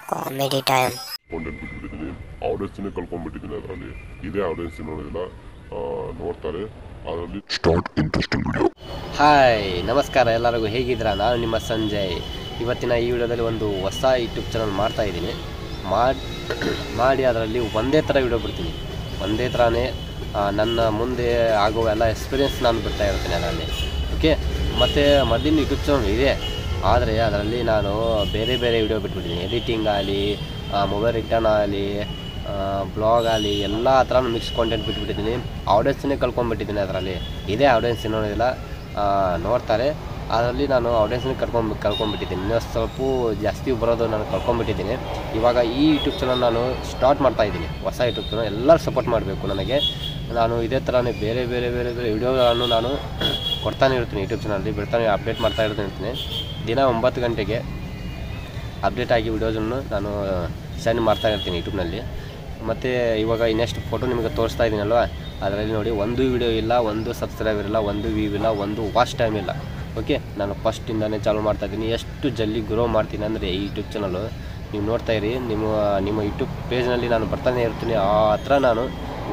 Comedy time content ಬಿಟ್ಬಿಟ್ಟಿದ್ದೀನಿ. ಆಡಿಯನ್ಸ್ನೇ ಕಳ್ಕೊಂಡ್ಬಿಟ್ಟಿದ್ದೀನಿ. ಅದರಲ್ಲಿ ಇದೇ ಆಡಿಯನ್ಸ್ ನೋಡೋದಿಲ್ಲ, ನೋಡ್ತಾರೆ. ಅದರಲ್ಲಿ ಸ್ಟಾರ್ಟ್ ಇಂಟ್ರೆಸ್ಟಿಂಗ್ ವಿಡಿಯೋ. ಹಾಯ್, ನಮಸ್ಕಾರ ಎಲ್ಲರಿಗೂ. ಹೇಗಿದ್ದೀರಾ? ನಾನು ನಿಮ್ಮ ಸಂಜಯ್. ಇವತ್ತಿನ ಈ ವಿಡಿಯೋದಲ್ಲಿ ಒಂದು ಹೊಸ ಯೂಟ್ಯೂಬ್ ಚಾನಲ್ ಮಾಡ್ತಾ ಇದ್ದೀನಿ. ಮಾಡಿ ಅದರಲ್ಲಿ ಒಂದೇ ಥರ ವಿಡಿಯೋ ಬಿಡ್ತೀನಿ. ಒಂದೇ ಥರನೇ ನನ್ನ ಮುಂದೆ ಆಗುವ ಎಲ್ಲ ಎಕ್ಸ್ಪೀರಿಯೆನ್ಸ್ ನಾನು ಬಿಡ್ತಾ ಇರ್ತೀನಿ ಅದರಲ್ಲಿ. ಓಕೆ, ಮತ್ತು ಮೊದಲಿನ ಯೂಟ್ಯೂಬ್ ಚಾನಲ್ ಇದೆ, ಆದರೆ ಅದರಲ್ಲಿ ನಾನು ಬೇರೆ ಬೇರೆ ವಿಡಿಯೋ ಬಿಟ್ಬಿಟ್ಟಿದ್ದೀನಿ. ಎಡಿಟಿಂಗ್ ಆಗಲಿ, ಮೊಬೈಲ್ ರಿಟರ್ನ್ ಆಗಲಿ, ಬ್ಲಾಗ್ ಆಗಲಿ, ಎಲ್ಲ ಥರ ಮಿಕ್ಸ್ ಕಾಂಟೆಂಟ್ ಬಿಟ್ಬಿಟ್ಟಿದ್ದೀನಿ. ಆಡಿಯನ್ಸನ್ನೇ ಕಳ್ಕೊಂಡ್ಬಿಟ್ಟಿದ್ದೀನಿ ಅದರಲ್ಲಿ. ಇದೇ ಆಡಿಯನ್ಸ್ ನೋಡೋದಿಲ್ಲ, ನೋಡ್ತಾರೆ. ಅದರಲ್ಲಿ ನಾನು ಆಡಿಯನ್ಸ್ನೇ ಕಳ್ಕೊಂಡ್ಬಿಟ್ಟಿದ್ದೀನಿ. ಇನ್ನೂ ಸ್ವಲ್ಪ ಜಾಸ್ತಿ ಬರೋದು ನಾನು ಕಳ್ಕೊಂಡ್ಬಿಟ್ಟಿದ್ದೀನಿ. ಇವಾಗ ಈ ಯೂಟ್ಯೂಬ್ ಚಾನಲ್ ನಾನು ಸ್ಟಾರ್ಟ್ ಮಾಡ್ತಾಯಿದ್ದೀನಿ, ಹೊಸ ಯೂಟ್ಯೂಬ್ ಚಾನಲ್. ಎಲ್ಲರೂ ಸಪೋರ್ಟ್ ಮಾಡಬೇಕು ನನಗೆ. ನಾನು ಇದೇ ಥರನೇ ಬೇರೆ ಬೇರೆ ಬೇರೆ ಬೇರೆ ವಿಡಿಯೋಗಳನ್ನು ನಾನು ಕೊಡ್ತಾನೆ ಇರ್ತೀನಿ ಯೂಟ್ಯೂಬ್ ಚಾನಲ್ಲಿ, ಬಿಡ್ತಾನೆ ಅಪ್ಡೇಟ್ ಮಾಡ್ತಾ ಇರ್ತೀನಿ. ದಿನ 9 ಗಂಟೆಗೆ ಅಪ್ಡೇಟ್ ಆಗಿ ವಿಡಿಯೋಸನ್ನು ನಾನು ಸೆಂಡ್ ಮಾಡ್ತಾ ಇರ್ತೀನಿ ಯೂಟ್ಯೂಬ್ನಲ್ಲಿ. ಮತ್ತು ಇವಾಗ ನೆಕ್ಸ್ಟ್ ಫೋಟೋ ನಿಮಗೆ ತೋರಿಸ್ತಾ ಇದ್ದೀನಲ್ವ, ಅದರಲ್ಲಿ ನೋಡಿ, ಒಂದು ವಿಡಿಯೋ ಇಲ್ಲ, ಒಂದು ಸಬ್ಸ್ಕ್ರೈಬರ್ ಇಲ್ಲ, ಒಂದು ವ್ಯೂ ಇಲ್ಲ, ಒಂದು ವಾಚ್ ಟೈಮ್ ಇಲ್ಲ. ಓಕೆ, ನಾನು ಫಸ್ಟಿಂದನೇ ಚಾಲೂ ಮಾಡ್ತಾಯಿದ್ದೀನಿ. ಎಷ್ಟು ಜಲ್ದಿ ಗ್ರೋ ಮಾಡ್ತೀನಿ ಅಂದರೆ ಈ ಯೂಟ್ಯೂಬ್ ಚಾನಲು ನೀವು ನೋಡ್ತಾ ಇರಿ. ನಿಮ್ಮ ಯೂಟ್ಯೂಬ್ ಪೇಜ್ನಲ್ಲಿ ನಾನು ಬರ್ತಾನೆ ಇರ್ತೀನಿ, ಆ ಥರ ನಾನು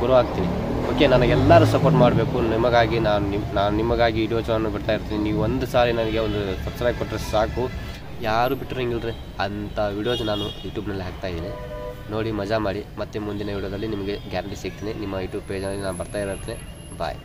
ಗ್ರೋ ಆಗ್ತೀನಿ. ಓಕೆ, ನನಗೆಲ್ಲರೂ ಸಪೋರ್ಟ್ ಮಾಡಬೇಕು. ನಿಮಗಾಗಿ ನಾನು ನಿಮಗಾಗಿ ವಿಡಿಯೋ ಚಾನಲ್ ಬಿಡ್ತಾ ಇರ್ತೀನಿ. ನೀವು ಒಂದು ಸಾರಿ ನನಗೆ ಒಂದು ಸಬ್ಸ್ಕ್ರೈಬ್ ಕೊಟ್ಟರೆ ಸಾಕು, ಯಾರು ಬಿಟ್ಟರೆ ಹಿಂಗಿಲ್ರಿ ಅಂಥ ವಿಡಿಯೋಸ್ ನಾನು ಯೂಟ್ಯೂಬ್ನಲ್ಲಿ ಹಾಕ್ತಾಯಿದ್ದೀನಿ. ನೋಡಿ, ಮಜಾ ಮಾಡಿ. ಮತ್ತೆ ಮುಂದಿನ ವಿಡಿಯೋದಲ್ಲಿ ನಿಮಗೆ ಗ್ಯಾರಂಟಿ ಸಿಗ್ತೀನಿ. ನಿಮ್ಮ ಯೂಟ್ಯೂಬ್ ಪೇಜಲ್ಲಿ ನಾನು ಬರ್ತಾ ಇರ್ತೀನಿ. ಬಾಯ್.